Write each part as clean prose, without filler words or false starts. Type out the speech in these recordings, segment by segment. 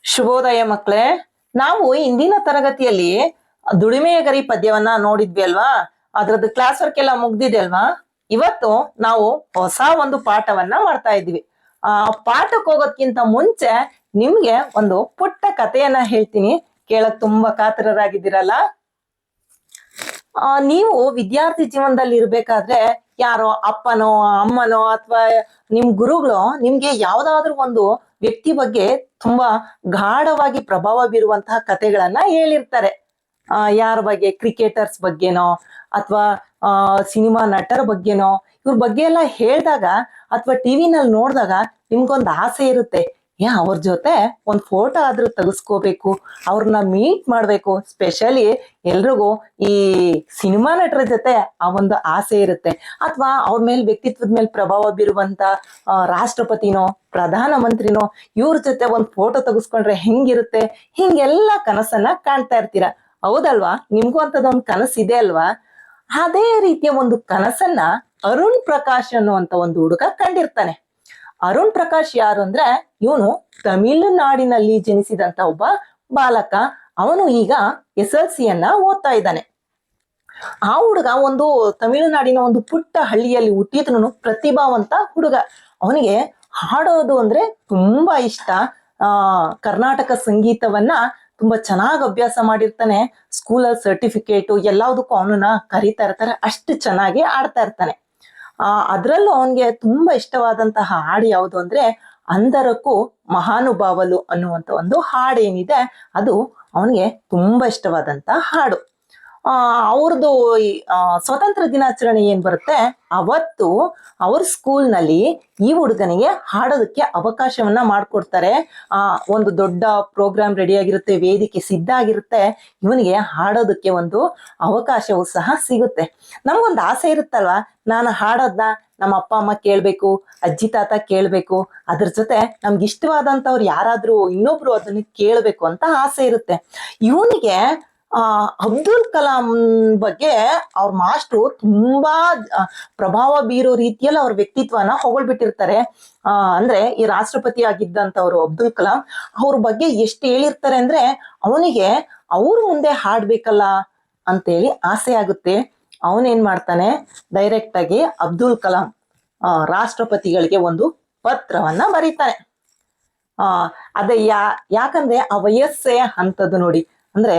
ಶುಭೋದಯ ಮಕ್ಕಳೇ. ನಾವು ಇಂದಿನ ತರಗತಿಯಲ್ಲಿ ದುಡಿಮೆಯ ಗರಿ ಪದ್ಯವನ್ನ ನೋಡಿದ್ವಿ ಅಲ್ವಾ? ಅದ್ರದ್ದು ಕ್ಲಾಸ್ ವರ್ಕ್ ಎಲ್ಲ ಮುಗ್ದಿದೆ ಅಲ್ವಾ? ಇವತ್ತು ನಾವು ಹೊಸ ಒಂದು ಪಾಠವನ್ನ ಮಾಡ್ತಾ ಇದ್ವಿ. ಆ ಪಾಠಕ್ಕೆ ಹೋಗೋದ್ಕಿಂತ ಮುಂಚೆ ನಿಮ್ಗೆ ಒಂದು ಪುಟ್ಟ ಕಥೆಯನ್ನ ಹೇಳ್ತೀನಿ, ಕೇಳಕ್ ತುಂಬಾ ಕಾತರರಾಗಿದ್ದೀರಲ್ಲ. ನೀವು ವಿದ್ಯಾರ್ಥಿ ಜೀವನದಲ್ಲಿ ಇರ್ಬೇಕಾದ್ರೆ ಯಾರೋ ಅಪ್ಪನೋ ಅಮ್ಮನೋ ಅಥವಾ ನಿಮ್ ಗುರುಗಳು ನಿಮ್ಗೆ ಯಾವ್ದಾದ್ರು ಒಂದು ವ್ಯಕ್ತಿ ಬಗ್ಗೆ ತುಂಬಾ ಗಾಢವಾಗಿ ಪ್ರಭಾವ ಬೀರುವಂತಹ ಕಥೆಗಳನ್ನ ಹೇಳಿರ್ತಾರೆ. ಯಾರ ಬಗ್ಗೆ? ಕ್ರಿಕೆಟರ್ಸ್ ಬಗ್ಗೆನೋ ಅಥವಾ ಸಿನಿಮಾ ನಟರ ಬಗ್ಗೆನೋ ಇವ್ರ ಬಗ್ಗೆ ಎಲ್ಲ ಹೇಳಿದಾಗ ಅಥವಾ ಟಿವಿನಲ್ಲಿ ನೋಡಿದಾಗ ನಿಮ್ಗೊಂದು ಆಸೆ ಇರುತ್ತೆ, ಅವ್ರ ಜೊತೆ ಒಂದ್ ಫೋಟೋ ಆದ್ರೂ ತೆಗೆಸ್ಕೋಬೇಕು, ಅವ್ರನ್ನ ಮೀಟ್ ಮಾಡ್ಬೇಕು. ಸ್ಪೆಷಲಿ ಎಲ್ರಿಗೂ ಈ ಸಿನಿಮಾ ನಟರ ಜೊತೆ ಆ ಒಂದು ಆಸೆ ಇರುತ್ತೆ. ಅಥವಾ ಅವ್ರ ಮೇಲೆ ವ್ಯಕ್ತಿತ್ವದ ಮೇಲೆ ಪ್ರಭಾವ ಬೀರುವಂತ ರಾಷ್ಟ್ರಪತಿನೋ ಪ್ರಧಾನ ಮಂತ್ರಿನೋ ಇವ್ರ ಜೊತೆ ಒಂದ್ ಫೋಟೋ ತೆಗೆಸ್ಕೊಂಡ್ರೆ ಹೆಂಗಿರುತ್ತೆ, ಹಿಂಗೆಲ್ಲ ಕನಸನ್ನ ಕಾಣ್ತಾ ಇರ್ತೀರ, ಹೌದಲ್ವಾ? ನಿಮ್ಗೂ ಅಂತದೊಂದು ಕನಸಿದೆ ಅಲ್ವಾ? ಅದೇ ರೀತಿಯ ಒಂದು ಕನಸನ್ನ ಅರುಣ್ ಪ್ರಕಾಶ್ ಅನ್ನುವಂತ ಒಂದು ಹುಡುಗ ಕಂಡಿರ್ತಾನೆ. ಅರುಣ್ ಪ್ರಕಾಶ್ ಯಾರು ಅಂದ್ರೆ, ಇವನು ತಮಿಳುನಾಡಿನಲ್ಲಿ ಜನಿಸಿದಂತ ಒಬ್ಬ ಬಾಲಕ. ಅವನು ಈಗ SLC ಯನ್ನ ಓದ್ತಾ ಇದ್ದಾನೆ. ಆ ಹುಡುಗ ಒಂದು ತಮಿಳುನಾಡಿನ ಒಂದು ಪುಟ್ಟ ಹಳ್ಳಿಯಲ್ಲಿ ಹುಟ್ಟಿದ್ನು ಪ್ರತಿಭಾವಂತ ಹುಡುಗ. ಅವನಿಗೆ ಹಾಡೋದು ಅಂದ್ರೆ ತುಂಬಾ ಇಷ್ಟ. ಕರ್ನಾಟಕ ಸಂಗೀತವನ್ನ ತುಂಬಾ ಚೆನ್ನಾಗಿ ಅಭ್ಯಾಸ ಮಾಡಿರ್ತಾನೆ. ಸ್ಕೂಲಲ್ಲಿ ಸರ್ಟಿಫಿಕೇಟು ಎಲ್ಲದಕ್ಕೂ ಅವನನ್ನ ಕರೀತಾ ಇರ್ತಾರೆ, ಅಷ್ಟು ಚೆನ್ನಾಗಿ ಆಡ್ತಾ ಇರ್ತಾನೆ. ಅದ್ರಲ್ಲೂ ಅವನ್ಗೆ ತುಂಬಾ ಇಷ್ಟವಾದಂತಹ ಹಾಡು ಯಾವುದು ಅಂದ್ರೆ, ಅಂಧರಕ್ಕೂ ಮಹಾನುಭಾವಲು ಅನ್ನುವಂತ ಒಂದು ಹಾಡು ಏನಿದೆ, ಅದು ಅವನಿಗೆ ತುಂಬಾ ಇಷ್ಟವಾದಂತ ಹಾಡು. ಅವ್ರದ್ದು ಸ್ವತಂತ್ರ ದಿನಾಚರಣೆ ಏನ್ ಬರುತ್ತೆ, ಅವತ್ತು ಅವ್ರ ಸ್ಕೂಲ್ನಲ್ಲಿ ಈ ಹುಡುಗನಿಗೆ ಹಾಡೋದಕ್ಕೆ ಅವಕಾಶವನ್ನ ಮಾಡ್ಕೊಡ್ತಾರೆ. ಒಂದು ದೊಡ್ಡ ಪ್ರೋಗ್ರಾಮ್ ರೆಡಿ ಆಗಿರುತ್ತೆ, ವೇದಿಕೆ ಸಿದ್ಧ ಆಗಿರುತ್ತೆ, ಇವನಿಗೆ ಹಾಡೋದಕ್ಕೆ ಒಂದು ಅವಕಾಶವೂ ಸಹ ಸಿಗುತ್ತೆ. ನಮ್ಗೊಂದು ಆಸೆ ಇರುತ್ತಲ್ವಾ, ನಾನು ಹಾಡೋದ್ನ ನಮ್ಮ ಅಪ್ಪ ಅಮ್ಮ ಕೇಳ್ಬೇಕು, ಅಜ್ಜಿ ತಾತ ಕೇಳ್ಬೇಕು, ಅದ್ರ ಜೊತೆ ನಮ್ಗೆ ಇಷ್ಟವಾದಂಥವ್ರು ಯಾರಾದ್ರೂ ಇನ್ನೊಬ್ರು ಅದನ್ನ ಕೇಳ್ಬೇಕು ಅಂತ ಆಸೆ ಇರುತ್ತೆ. ಇವನಿಗೆ ಅಬ್ದುಲ್ ಕಲಾಂ ಬಗ್ಗೆ ಅವ್ರ ಮಾಸ್ಟ್ರು ತುಂಬಾ ಪ್ರಭಾವ ಬೀರೋ ರೀತಿಯಲ್ಲಿ ಅವ್ರ ವ್ಯಕ್ತಿತ್ವನ ಹೊಗಳ್ಬಿಟ್ಟಿರ್ತಾರೆ. ಅಂದ್ರೆ ಈ ರಾಷ್ಟ್ರಪತಿ ಆಗಿದ್ದಂಥವ್ರು ಅಬ್ದುಲ್ ಕಲಾಂ, ಅವ್ರ ಬಗ್ಗೆ ಎಷ್ಟು ಹೇಳಿರ್ತಾರೆ ಅಂದ್ರೆ, ಅವನಿಗೆ ಅವ್ರ ಮುಂದೆ ಹಾಡ್ಬೇಕಲ್ಲ ಅಂತೇಳಿ ಆಸೆ ಆಗುತ್ತೆ. ಅವನೇನ್ ಮಾಡ್ತಾನೆ, ಡೈರೆಕ್ಟ್ ಆಗಿ ಅಬ್ದುಲ್ ಕಲಾಂ ರಾಷ್ಟ್ರಪತಿಗಳಿಗೆ ಒಂದು ಪತ್ರವನ್ನ ಬರೀತಾನೆ. ಅದೇ ಯಾಕಂದ್ರೆ ಆ ವಯಸ್ಸೇ ಅಂತದ್ದು ನೋಡಿ. ಅಂದ್ರೆ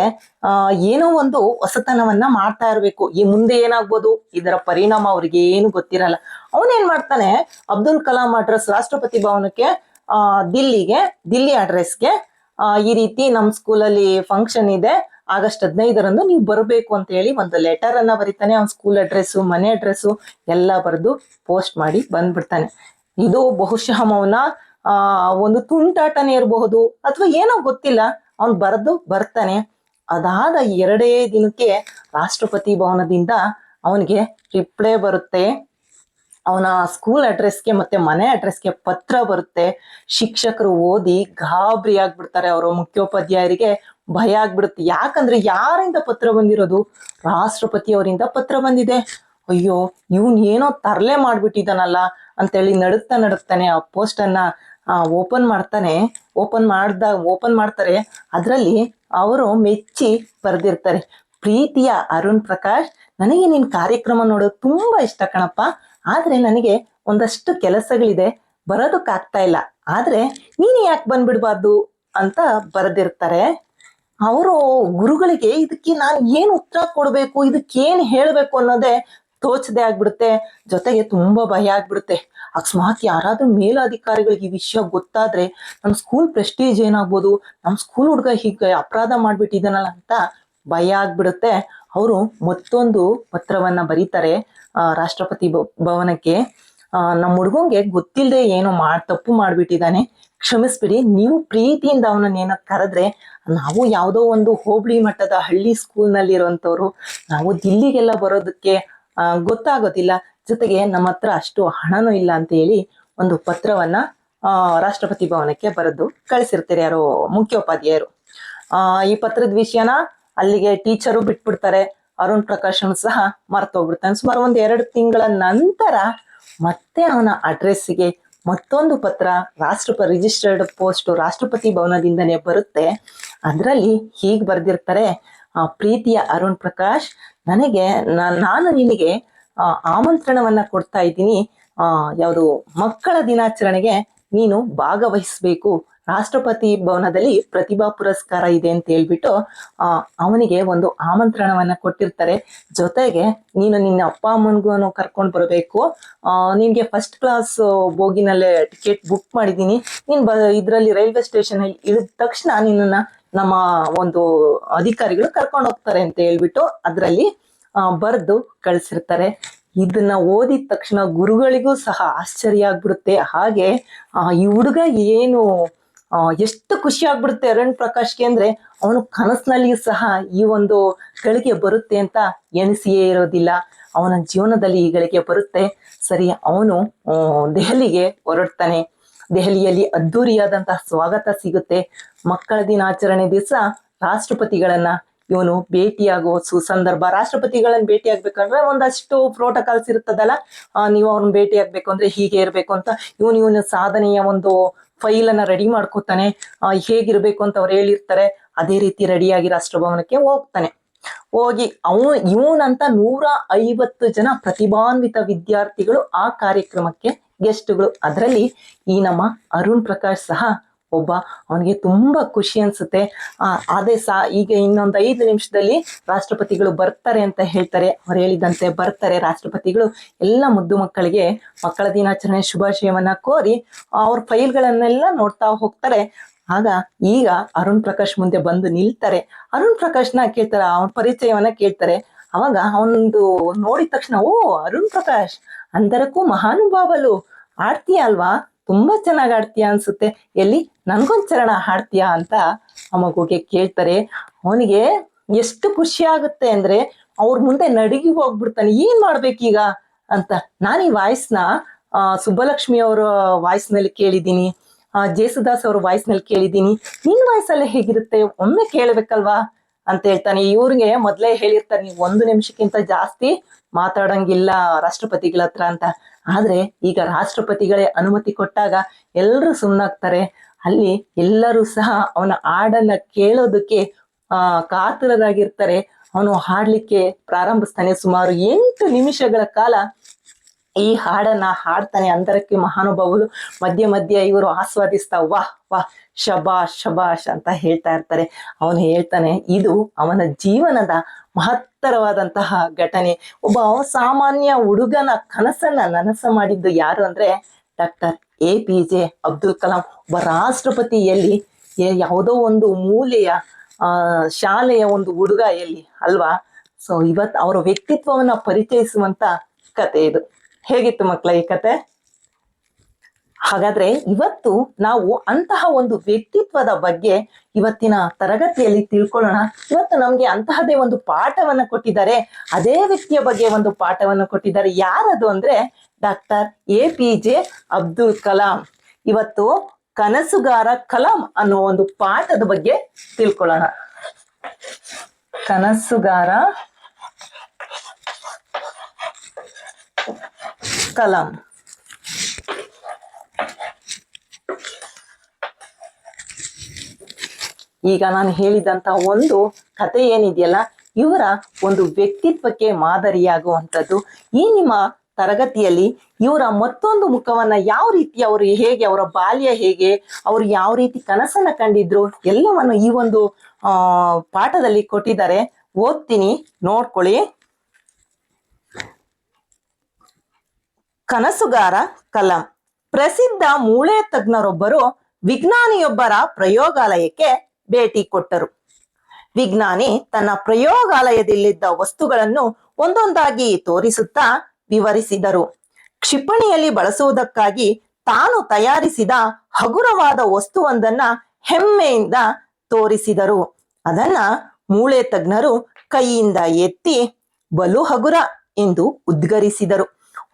ಏನೋ ಒಂದು ಹೊಸತನವನ್ನ ಮಾಡ್ತಾ ಇರ್ಬೇಕು, ಈ ಮುಂದೆ ಏನಾಗ್ಬೋದು ಇದರ ಪರಿಣಾಮ ಅವ್ರಿಗೆ ಏನು ಗೊತ್ತಿರಲ್ಲ. ಅವನೇನ್ ಮಾಡ್ತಾನೆ, ಅಬ್ದುಲ್ ಕಲಾಂ ಅಡ್ರೆಸ್ ರಾಷ್ಟ್ರಪತಿ ಭವನಕ್ಕೆ, ದಿಲ್ಲಿ ಅಡ್ರೆಸ್ಗೆ ಈ ರೀತಿ ನಮ್ ಸ್ಕೂಲಲ್ಲಿ ಫಂಕ್ಷನ್ ಇದೆ, ಆಗಸ್ಟ್ 15ರಂದು ನೀವು ಬರಬೇಕು ಅಂತ ಹೇಳಿ ಒಂದು ಲೆಟರ್ ಅನ್ನ ಬರೀತಾನೆ. ಅವ್ನ ಸ್ಕೂಲ್ ಅಡ್ರೆಸ್ಸು ಮನೆ ಅಡ್ರೆಸ್ಸು ಎಲ್ಲ ಬರೆದು ಪೋಸ್ಟ್ ಮಾಡಿ ಬಂದ್ಬಿಡ್ತಾನೆ. ಇದು ಬಹುಶಃ ಅವನ ಒಂದು ತುಂಟಾಟನೇ ಇರಬಹುದು ಅಥವಾ ಏನೋ ಗೊತ್ತಿಲ್ಲ, ಅವ್ನು ಬರ್ತಾನೆ. ಅದಾದ 2 ದಿನಕ್ಕೆ ರಾಷ್ಟ್ರಪತಿ ಭವನದಿಂದ ಅವನಿಗೆ ರಿಪ್ಲೈ ಬರುತ್ತೆ. ಅವನ ಸ್ಕೂಲ್ ಅಡ್ರೆಸ್ಗೆ ಮತ್ತೆ ಮನೆ ಅಡ್ರೆಸ್ಗೆ ಪತ್ರ ಬರುತ್ತೆ. ಶಿಕ್ಷಕರು ಓದಿ ಗಾಬರಿ ಆಗ್ಬಿಡ್ತಾರೆ. ಅವರ ಮುಖ್ಯೋಪಾಧ್ಯಾಯರಿಗೆ ಭಯ ಆಗ್ಬಿಡುತ್ತೆ. ಯಾಕಂದ್ರೆ ಯಾರಿಂದ ಪತ್ರ ಬಂದಿರೋದು? ರಾಷ್ಟ್ರಪತಿ ಅವರಿಂದ ಪತ್ರ ಬಂದಿದೆ. ಅಯ್ಯೋ, ಇವನ್ ಏನೋ ತರಲೆ ಮಾಡ್ಬಿಟ್ಟಿದಾನಲ್ಲ ಅಂತೇಳಿ ನಡುಕ್ತಾನೆ ಆ ಪೋಸ್ಟ್ ಅನ್ನ ಓಪನ್ ಮಾಡ್ತಾರೆ. ಅದ್ರಲ್ಲಿ ಅವರು ಮೆಚ್ಚಿ ಬರೆದಿರ್ತಾರೆ, ಪ್ರೀತಿಯ ಅರುಣ್ ಪ್ರಕಾಶ್, ನನಗೆ ನಿನ್ ಕಾರ್ಯಕ್ರಮ ನೋಡೋದು ತುಂಬಾ ಇಷ್ಟ ಕಣಪ್ಪ, ಆದ್ರೆ ನನಗೆ ಒಂದಷ್ಟು ಕೆಲಸಗಳಿದೆ, ಬರೋದಕ್ಕಾಗ್ತಾ ಇಲ್ಲ, ಆದ್ರೆ ನೀನು ಯಾಕೆ ಬಂದ್ಬಿಡ್ಬಾರ್ದು ಅಂತ ಬರೆದಿರ್ತಾರೆ. ಅವರು ಗುರುಗಳಿಗೆ ಇದಕ್ಕೆ ನಾನು ಏನು ಉತ್ತರ ಕೊಡ್ಬೇಕು, ಇದಕ್ಕೇನ್ ಹೇಳ್ಬೇಕು ಅನ್ನೋದೇ ತೋಚದೆ ಆಗ್ಬಿಡುತ್ತೆ. ಜೊತೆಗೆ ತುಂಬಾ ಭಯ ಆಗ್ಬಿಡುತ್ತೆ. ಅಕಸ್ಮಾತ್ ಯಾರಾದ್ರೂ ಮೇಲಾಧಿಕಾರಿಗಳಿಗೆ ಈ ವಿಷಯ ಗೊತ್ತಾದ್ರೆ ನಮ್ ಸ್ಕೂಲ್ ಪ್ರೆಸ್ಟೀಜ್ ಏನಾಗ್ಬೋದು, ನಮ್ ಸ್ಕೂಲ್ ಹುಡುಗ ಹೀಗೆ ಅಪರಾಧ ಮಾಡ್ಬಿಟ್ಟಿದ್ದಾನಲ್ಲ ಅಂತ ಭಯ ಆಗ್ಬಿಡುತ್ತೆ. ಅವರು ಮತ್ತೊಂದು ಪತ್ರವನ್ನ ಬರೀತಾರೆ ರಾಷ್ಟ್ರಪತಿ ಭವನಕ್ಕೆ. ನಮ್ಮ ಹುಡುಗಂಗೆ ಗೊತ್ತಿಲ್ಲದೆ ಏನೋ ತಪ್ಪು ಮಾಡ್ಬಿಟ್ಟಿದ್ದಾನೆ, ಕ್ಷಮಿಸ್ಬಿಡಿ, ನೀವು ಪ್ರೀತಿಯಿಂದ ಅವನನ್ನೇನೋ ಕರೆದ್ರೆ ನಾವು ಯಾವುದೋ ಒಂದು ಹೋಬಳಿ ಮಟ್ಟದ ಹಳ್ಳಿ ಸ್ಕೂಲ್ನಲ್ಲಿ ಇರುವಂತವ್ರು, ನಾವು ದಿಲ್ಲಿಗೆಲ್ಲ ಬರೋದಕ್ಕೆ ಗೊತ್ತಾಗೋದಿಲ್ಲ, ಜೊತೆಗೆ ನಮ್ಮ ಹತ್ರ ಅಷ್ಟು ಹಣನೂ ಇಲ್ಲ ಅಂತ ಹೇಳಿ ಒಂದು ಪತ್ರವನ್ನ ರಾಷ್ಟ್ರಪತಿ ಭವನಕ್ಕೆ ಬರೆದು ಕಳಿಸಿರ್ತಾರೆ ಯಾರೋ ಮುಖ್ಯೋಪಾಧ್ಯಾಯರು. ಈ ಪತ್ರದ ವಿಷಯನ ಅಲ್ಲಿಗೆ ಟೀಚರು ಬಿಟ್ಬಿಡ್ತಾರೆ. ಅರುಣ್ ಪ್ರಕಾಶನ್ ಸಹ ಮರ್ತೋಗ್ಬಿಡ್ತಾನೆ. ಸುಮಾರು 1-2 ತಿಂಗಳ ನಂತರ ಮತ್ತೆ ಅವನ ಅಡ್ರೆಸ್ಸಿಗೆ ಮತ್ತೊಂದು ಪತ್ರ ರಿಜಿಸ್ಟರ್ಡ್ ಪೋಸ್ಟ್ ರಾಷ್ಟ್ರಪತಿ ಭವನದಿಂದನೇ ಬರುತ್ತೆ. ಅದರಲ್ಲಿ ಹೀಗೆ ಬರೆದಿರ್ತಾರೆ, ಪ್ರೀತಿಯ ಅರುಣ್ ಪ್ರಕಾಶ್, ನನಗೆ ನಾನು ನಿನಗೆ ಆಮಂತ್ರಣವನ್ನ ಕೊಡ್ತಾ ಇದ್ದೀನಿ. ಯಾವುದು ಮಕ್ಕಳ ದಿನಾಚರಣೆಗೆ ನೀನು ಭಾಗವಹಿಸ್ಬೇಕು, ರಾಷ್ಟ್ರಪತಿ ಭವನದಲ್ಲಿ ಪ್ರತಿಭಾ ಪುರಸ್ಕಾರ ಇದೆ ಅಂತ ಹೇಳ್ಬಿಟ್ಟು ಅವನಿಗೆ ಒಂದು ಆಮಂತ್ರಣವನ್ನ ಕೊಟ್ಟಿರ್ತಾರೆ. ಜೊತೆಗೆ ನೀನು ನಿನ್ನ ಅಪ್ಪ ಅಮ್ಮನಿಗೂ ಕರ್ಕೊಂಡು ಬರಬೇಕು, ನಿನ್ಗೆ ಫಸ್ಟ್ ಕ್ಲಾಸ್ ಬೋಗಿನಲ್ಲೇ ಟಿಕೆಟ್ ಬುಕ್ ಮಾಡಿದ್ದೀನಿ, ನೀನ್ ಇದರಲ್ಲಿ ರೈಲ್ವೆ ಸ್ಟೇಷನ್ ಇಳಿದ ತಕ್ಷಣ ನಿನ್ನ ನಮ್ಮ ಒಂದು ಅಧಿಕಾರಿಗಳು ಕರ್ಕೊಂಡು ಹೋಗ್ತಾರೆ ಅಂತ ಹೇಳ್ಬಿಟ್ಟು ಅದರಲ್ಲಿ ಬರೆದು ಕಳಿಸಿರ್ತಾರೆ. ಇದನ್ನ ಓದಿದ ತಕ್ಷಣ ಗುರುಗಳಿಗೂ ಸಹ ಆಶ್ಚರ್ಯ ಆಗ್ಬಿಡುತ್ತೆ. ಹಾಗೆ ಈ ಹುಡುಗ ಏನು ಎಷ್ಟು ಖುಷಿ ಆಗ್ಬಿಡುತ್ತೆ ಅರುಣ್ ಪ್ರಕಾಶ್ಗೆ ಅಂದ್ರೆ, ಅವನು ಕನಸಿನಲ್ಲಿಯೂ ಸಹ ಈ ಒಂದು ಗಳಿಗೆ ಬರುತ್ತೆ ಅಂತ ಎಣಿಸಿಯೇ ಇರೋದಿಲ್ಲ. ಅವನ ಜೀವನದಲ್ಲಿ ಈ ಗಳಿಗೆ ಬರುತ್ತೆ. ಸರಿ, ಅವನು ದೆಹಲಿಗೆ ಹೊರಡ್ತಾನೆ. ದೆಹಲಿಯಲ್ಲಿ ಅದ್ದೂರಿಯಾದಂತಹ ಸ್ವಾಗತ ಸಿಗುತ್ತೆ. ಮಕ್ಕಳ ದಿನಾಚರಣೆ ದಿವಸ ರಾಷ್ಟ್ರಪತಿಗಳನ್ನ ಇವನು ಭೇಟಿಯಾಗುವ ಸುಸಂದರ್ಭ. ರಾಷ್ಟ್ರಪತಿಗಳನ್ನ ಭೇಟಿ ಆಗ್ಬೇಕಂದ್ರೆ ಒಂದಷ್ಟು ಪ್ರೋಟೋಕಾಲ್ಸ್ ಇರ್ತದಲ್ಲ, ನೀವು ಅವ್ರನ್ನ ಭೇಟಿ ಆಗ್ಬೇಕು ಅಂದ್ರೆ ಹೀಗೆ ಇರ್ಬೇಕು ಅಂತ ಇವನು ಸಾಧನೆಯ ಒಂದು ಫೈಲ್ ಅನ್ನ ರೆಡಿ ಮಾಡ್ಕೋತಾನೆ. ಹೇಗಿರ್ಬೇಕು ಅಂತ ಅವ್ರು ಹೇಳಿರ್ತಾರೆ, ಅದೇ ರೀತಿ ರೆಡಿಯಾಗಿ ರಾಷ್ಟ್ರಭವನಕ್ಕೆ ಹೋಗ್ತಾನೆ. ಹೋಗಿ ಇವನಂತ 150 ಜನ ಪ್ರತಿಭಾನ್ವಿತ ವಿದ್ಯಾರ್ಥಿಗಳು ಆ ಕಾರ್ಯಕ್ರಮಕ್ಕೆ ಗೆಸ್ಟ್ಗಳು. ಅದರಲ್ಲಿ ಈ ನಮ್ಮ ಅರುಣ್ ಪ್ರಕಾಶ್ ಸಹ ಒಬ್ಬ. ಅವನಿಗೆ ತುಂಬಾ ಖುಷಿ ಅನ್ಸುತ್ತೆ. ಅದೇ ಈಗ ಇನ್ನೊಂದು 5 ನಿಮಿಷದಲ್ಲಿ ರಾಷ್ಟ್ರಪತಿಗಳು ಬರ್ತಾರೆ ಅಂತ ಹೇಳ್ತಾರೆ. ಅವ್ರು ಹೇಳಿದಂತೆ ಬರ್ತಾರೆ ರಾಷ್ಟ್ರಪತಿಗಳು. ಎಲ್ಲ ಮುದ್ದು ಮಕ್ಕಳಿಗೆ ಮಕ್ಕಳ ದಿನಾಚರಣೆ ಶುಭಾಶಯವನ್ನ ಕೋರಿ ಅವ್ರ ಫೈಲ್ಗಳನ್ನೆಲ್ಲ ನೋಡ್ತಾ ಹೋಗ್ತಾರೆ. ಆಗ ಈಗ ಅರುಣ್ ಪ್ರಕಾಶ್ ಮುಂದೆ ಬಂದು ನಿಲ್ತಾರೆ. ಅರುಣ್ ಪ್ರಕಾಶ್ನ ಕೇಳ್ತಾರೆ, ಅವನ ಪರಿಚಯವನ್ನ ಕೇಳ್ತಾರೆ. ಅವಾಗ ಅವನೊಂದು ನೋಡಿದ ತಕ್ಷಣ, ಓ ಅರುಣ್ ಪ್ರಕಾಶ್ ಅಂದರಕ್ಕೂ ಮಹಾನುಭಾವಲು, ಆಡ್ತೀಯ ಅಲ್ವಾ, ತುಂಬಾ ಚೆನ್ನಾಗಿ ಆಡ್ತೀಯ ಅನ್ಸುತ್ತೆ, ಎಲ್ಲಿ ನನ್ಗೊಂದ್ ಚರಣ ಹಾಡ್ತೀಯಾ ಅಂತ ಆ ಮಗುಗೆ ಕೇಳ್ತಾರೆ. ಅವನಿಗೆ ಎಷ್ಟು ಖುಷಿ ಆಗುತ್ತೆ ಅಂದ್ರೆ ಅವ್ರ ಮುಂದೆ ನಡುಗಿ ಹೋಗ್ಬಿಡ್ತಾನೆ. ಏನ್ ಮಾಡ್ಬೇಕೀಗ ಅಂತ. ನಾನು ಈ ವಾಯ್ಸ್ನ ಸುಬ್ಬಲಕ್ಷ್ಮಿ ಅವರ ವಾಯ್ಸ್ ನಲ್ಲಿ ಕೇಳಿದ್ದೀನಿ, ಜೇಸುದಾಸ್ ಅವ್ರ ವಾಯ್ಸ್ ನಲ್ಲಿ ಕೇಳಿದ್ದೀನಿ, ನಿನ್ ವಾಯ್ಸಲ್ಲೇ ಹೇಗಿರುತ್ತೆ, ಒಮ್ಮೆ ಕೇಳ್ಬೇಕಲ್ವಾ ಅಂತ ಹೇಳ್ತಾನೆ. ಇವ್ರಿಗೆ ಮೊದ್ಲೇ ಹೇಳಿರ್ತಾರೆ, ನೀವು 1 ನಿಮಿಷಕ್ಕಿಂತ ಜಾಸ್ತಿ ಮಾತಾಡಂಗಿಲ್ಲ ರಾಷ್ಟ್ರಪತಿಗಳ ಹತ್ರ ಅಂತ. ಆದ್ರೆ ಈಗ ರಾಷ್ಟ್ರಪತಿಗಳೇ ಅನುಮತಿ ಕೊಟ್ಟಾಗ ಎಲ್ಲರೂ ಸುಮ್ಮನಾಗ್ತಾರೆ. ಅಲ್ಲಿ ಎಲ್ಲರೂ ಸಹ ಅವನ ಹಾಡನ್ನ ಕೇಳೋದಕ್ಕೆ ಕಾತುರರಾಗಿರ್ತಾರೆ. ಅವನು ಹಾಡ್ಲಿಕ್ಕೆ ಪ್ರಾರಂಭಿಸ್ತಾನೆ. ಸುಮಾರು 8 ನಿಮಿಷಗಳ ಕಾಲ ಈ ಹಾಡನ್ನ ಹಾಡ್ತಾನೆ. ಅಂದರಕ್ಕೆ ಮಹಾನುಭಾವರು ಮಧ್ಯ ಮಧ್ಯ ಇವರು ಆಸ್ವಾದಿಸ್ತಾ ವಾಹ್ ವಾಹ್ ಶಬಾಷ್ ಶಬಾಷ್ ಅಂತ ಹೇಳ್ತಾ ಇರ್ತಾರೆ. ಅವನು ಹೇಳ್ತಾನೆ, ಇದು ಅವನ ಜೀವನದ ಮಹತ್ತರವಾದಂತಹ ಘಟನೆ. ಒಬ್ಬ ಸಾಮಾನ್ಯ ಹುಡುಗನ ಕನಸನ್ನ ನನಸು ಮಾಡಿದ್ದು ಯಾರು ಅಂದ್ರೆ ಡಾಕ್ಟರ್ APJ ಅಬ್ದುಲ್ ಕಲಾಂ. ಒಬ್ಬ ರಾಷ್ಟ್ರಪತಿಯಲ್ಲಿ ಯಾವುದೋ ಒಂದು ಮೂಲೆಯ ಶಾಲೆಯ ಒಂದು ಹುಡುಗ ಎಲ್ಲಿ ಅಲ್ವಾ. ಸೊ ಇವತ್ತು ಅವರ ವ್ಯಕ್ತಿತ್ವವನ್ನ ಪರಿಚಯಿಸುವಂತ ಕತೆ ಇದು. ಹೇಗಿತ್ತು ಮಕ್ಕಳ ಈ ಕತೆ? ಹಾಗಾದ್ರೆ ಇವತ್ತು ನಾವು ಅಂತಹ ಒಂದು ವ್ಯಕ್ತಿತ್ವದ ಬಗ್ಗೆ ಇವತ್ತಿನ ತರಗತಿಯಲ್ಲಿ ತಿಳ್ಕೊಳ್ಳೋಣ. ಇವತ್ತು ನಮ್ಗೆ ಅಂತಹದೇ ಒಂದು ಪಾಠವನ್ನ ಕೊಟ್ಟಿದ್ದಾರೆ. ಅದೇ ವ್ಯಕ್ತಿಯ ಬಗ್ಗೆ ಒಂದು ಪಾಠವನ್ನು ಕೊಟ್ಟಿದ್ದಾರೆ. ಯಾರದು ಅಂದ್ರೆ ಡಾಕ್ಟರ್ APJ ಅಬ್ದುಲ್ ಕಲಾಂ. ಇವತ್ತು ಕನಸುಗಾರ ಕಲಾಂ ಅನ್ನೋ ಒಂದು ಪಾಠದ ಬಗ್ಗೆ ತಿಳ್ಕೊಳ್ಳೋಣ. ಕನಸುಗಾರ ಕಲಾಂ. ಈಗ ನಾನು ಹೇಳಿದಂತ ಒಂದು ಕತೆ ಏನಿದೆಯಲ್ಲ, ಇವರ ಒಂದು ವ್ಯಕ್ತಿತ್ವಕ್ಕೆ ಮಾದರಿಯಾಗುವಂಥದ್ದು. ಈ ನಿಮ್ಮ ತರಗತಿಯಲ್ಲಿ ಇವರ ಮತ್ತೊಂದು ಮುಖವನ್ನ ಯಾವ ರೀತಿ ಅವರು ಹೇಗೆ, ಅವರ ಬಾಲ್ಯ ಹೇಗೆ, ಅವರು ಯಾವ ರೀತಿ ಕನಸನ್ನ ಕಂಡಿದ್ರು ಎಲ್ಲವನ್ನು ಈ ಒಂದು ಪಾಠದಲ್ಲಿ ಕೊಟ್ಟಿದ್ದಾರೆ. ಓದ್ತೀನಿ, ನೋಡ್ಕೊಳ್ಳಿ. ಕನಸುಗಾರ ಕಲಾಂ. ಪ್ರಸಿದ್ಧ ಮೂಳೆ ತಜ್ಞರೊಬ್ಬರು ವಿಜ್ಞಾನಿಯೊಬ್ಬರ ಪ್ರಯೋಗಾಲಯಕ್ಕೆ ಭೇಟಿ ಕೊಟ್ಟರು. ವಿಜ್ಞಾನಿ ತನ್ನ ಪ್ರಯೋಗಾಲಯದಲ್ಲಿದ್ದ ವಸ್ತುಗಳನ್ನು ಒಂದೊಂದಾಗಿ ತೋರಿಸುತ್ತಾ ವಿವರಿಸಿದರು. ಕ್ಷಿಪಣಿಯಲ್ಲಿ ಬಳಸುವುದಕ್ಕಾಗಿ ತಾನು ತಯಾರಿಸಿದ ಹಗುರವಾದ ವಸ್ತುವೊಂದನ್ನ ಹೆಮ್ಮೆಯಿಂದ ತೋರಿಸಿದರು. ಅದನ್ನ ಮೂಳೆ ತಜ್ಞರು ಕೈಯಿಂದ ಎತ್ತಿ ಬಲು ಹಗುರ ಎಂದು ಉದ್ಗರಿಸಿದರು.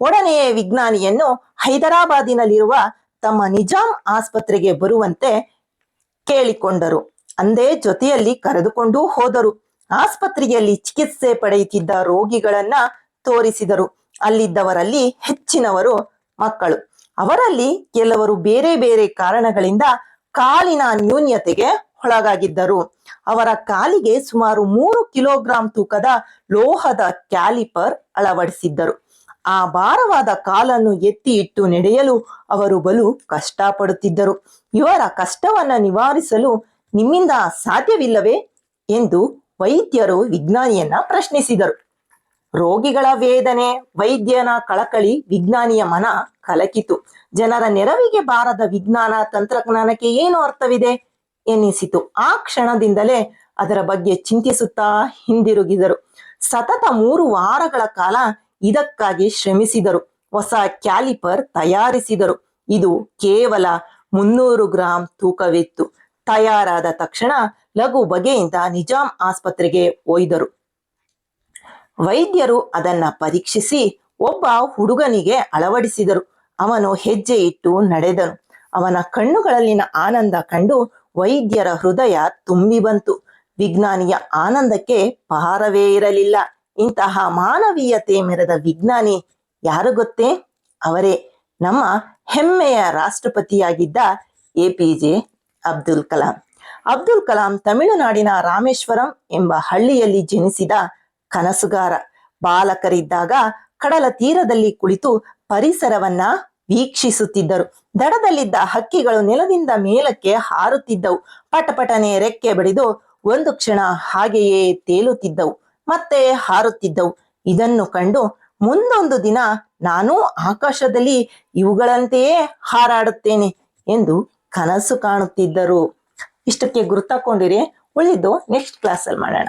ಒಡನೆಯೇ ವಿಜ್ಞಾನಿಯನ್ನು ಹೈದರಾಬಾದಿನಲ್ಲಿರುವ ತಮ್ಮ ನಿಜಾಂ ಆಸ್ಪತ್ರೆಗೆ ಬರುವಂತೆ ಕೇಳಿಕೊಂಡರು. ಅಂದೇ ಜೊತೆಯಲ್ಲಿ ಕರೆದುಕೊಂಡು ಹೋದರು. ಆಸ್ಪತ್ರೆಯಲ್ಲಿ ಚಿಕಿತ್ಸೆ ಪಡೆಯುತ್ತಿದ್ದ ರೋಗಿಗಳನ್ನ ತೋರಿಸಿದರು. ಅಲ್ಲಿದ್ದವರಲ್ಲಿ ಹೆಚ್ಚಿನವರು ಮಕ್ಕಳು. ಅವರಲ್ಲಿ ಕೆಲವರು ಬೇರೆ ಬೇರೆ ಕಾರಣಗಳಿಂದ ಕಾಲಿನ ನ್ಯೂನ್ಯತೆಗೆ ಒಳಗಾಗಿದ್ದರು. ಅವರ ಕಾಲಿಗೆ ಸುಮಾರು 3 ಕಿಲೋಗ್ರಾಂ ತೂಕದ ಲೋಹದ ಕ್ಯಾಲಿಪರ್ ಅಳವಡಿಸಿದ್ದರು. ಆ ಭಾರವಾದ ಕಾಲನ್ನು ಎತ್ತಿ ಇಟ್ಟು ನಡೆಯಲು ಅವರು ಬಲು ಕಷ್ಟಪಡುತ್ತಿದ್ದರು. ಇವರ ಕಷ್ಟವನ್ನ ನಿವಾರಿಸಲು ನಿಮ್ಮಿಂದ ಸಾಧ್ಯವಿಲ್ಲವೇ ಎಂದು ವೈದ್ಯರು ವಿಜ್ಞಾನಿಯನ್ನ ಪ್ರಶ್ನಿಸಿದರು. ರೋಗಿಗಳ ವೇದನೆ, ವೈದ್ಯನ ಕಳಕಳಿ ವಿಜ್ಞಾನಿಯ ಮನ ಕಲಕಿತು. ಜನರ ನೆರವಿಗೆ ಬಾರದ ವಿಜ್ಞಾನ ತಂತ್ರಜ್ಞಾನಕ್ಕೆ ಏನು ಅರ್ಥವಿದೆ ಎನ್ನಿಸಿತು. ಆ ಕ್ಷಣದಿಂದಲೇ ಅದರ ಬಗ್ಗೆ ಚಿಂತಿಸುತ್ತಾ ಹಿಂದಿರುಗಿದರು. ಸತತ 3 ವಾರಗಳ ಕಾಲ ಇದಕ್ಕಾಗಿ ಶ್ರಮಿಸಿದರು. ಹೊಸ ಕ್ಯಾಲಿಪರ್ ತಯಾರಿಸಿದರು. ಇದು ಕೇವಲ 300 ಗ್ರಾಂ ತೂಕವಿತ್ತು. ತಯಾರಾದ ತಕ್ಷಣ ಲಘು ಬಗೆಯಿಂದ ನಿಜಾಂ ಆಸ್ಪತ್ರೆಗೆ ಒಯ್ದರು. ವೈದ್ಯರು ಅದನ್ನ ಪರೀಕ್ಷಿಸಿ ಒಬ್ಬ ಹುಡುಗನಿಗೆ ಅಳವಡಿಸಿದರು. ಅವನು ಹೆಜ್ಜೆ ಇಟ್ಟು ನಡೆದನು. ಅವನ ಕಣ್ಣುಗಳಲ್ಲಿನ ಆನಂದ ಕಂಡು ವೈದ್ಯರ ಹೃದಯ ತುಂಬಿ ಬಂತು. ವಿಜ್ಞಾನಿಯ ಆನಂದಕ್ಕೆ ಪಾರವೇ ಇರಲಿಲ್ಲ. ಇಂತಹ ಮಾನವೀಯತೆ ಮೆರೆದ ವಿಜ್ಞಾನಿ ಯಾರು ಗೊತ್ತೇ? ಅವರೇ ನಮ್ಮ ಹೆಮ್ಮೆಯ ರಾಷ್ಟ್ರಪತಿಯಾಗಿದ್ದ APJ ಅಬ್ದುಲ್ ಕಲಾಂ. ಅಬ್ದುಲ್ ಕಲಾಂ ತಮಿಳುನಾಡಿನ ರಾಮೇಶ್ವರಂ ಎಂಬ ಹಳ್ಳಿಯಲ್ಲಿ ಜನಿಸಿದ ಕನಸುಗಾರ. ಬಾಲಕರಿದ್ದಾಗ ಕಡಲ ತೀರದಲ್ಲಿ ಕುಳಿತು ಪರಿಸರವನ್ನ ವೀಕ್ಷಿಸುತ್ತಿದ್ದರು. ದಡದಲ್ಲಿದ್ದ ಹಕ್ಕಿಗಳು ನೆಲದಿಂದ ಮೇಲಕ್ಕೆ ಹಾರುತ್ತಿದ್ದವು. ಪಟಪಟನೆ ರೆಕ್ಕೆ ಬಡಿದು ಒಂದು ಕ್ಷಣ ಹಾಗೆಯೇ ತೇಲುತ್ತಿದ್ದವು, ಮತ್ತೆ ಹಾರುತ್ತಿದ್ದವು. ಇದನ್ನು ಕಂಡು ಮುಂದೊಂದು ದಿನ ನಾನೂ ಆಕಾಶದಲ್ಲಿ ಇವುಗಳಂತೆಯೇ ಹಾರಾಡುತ್ತೇನೆ ಎಂದು ಕನಸು ಕಾಣುತ್ತಿದ್ದರು. ಇಷ್ಟಕ್ಕೆ ಗುರುತಾಕೊಂಡಿರಿ. ಉಳಿದು ನೆಕ್ಸ್ಟ್ ಕ್ಲಾಸಲ್ಲಿ ಮಾಡೋಣ.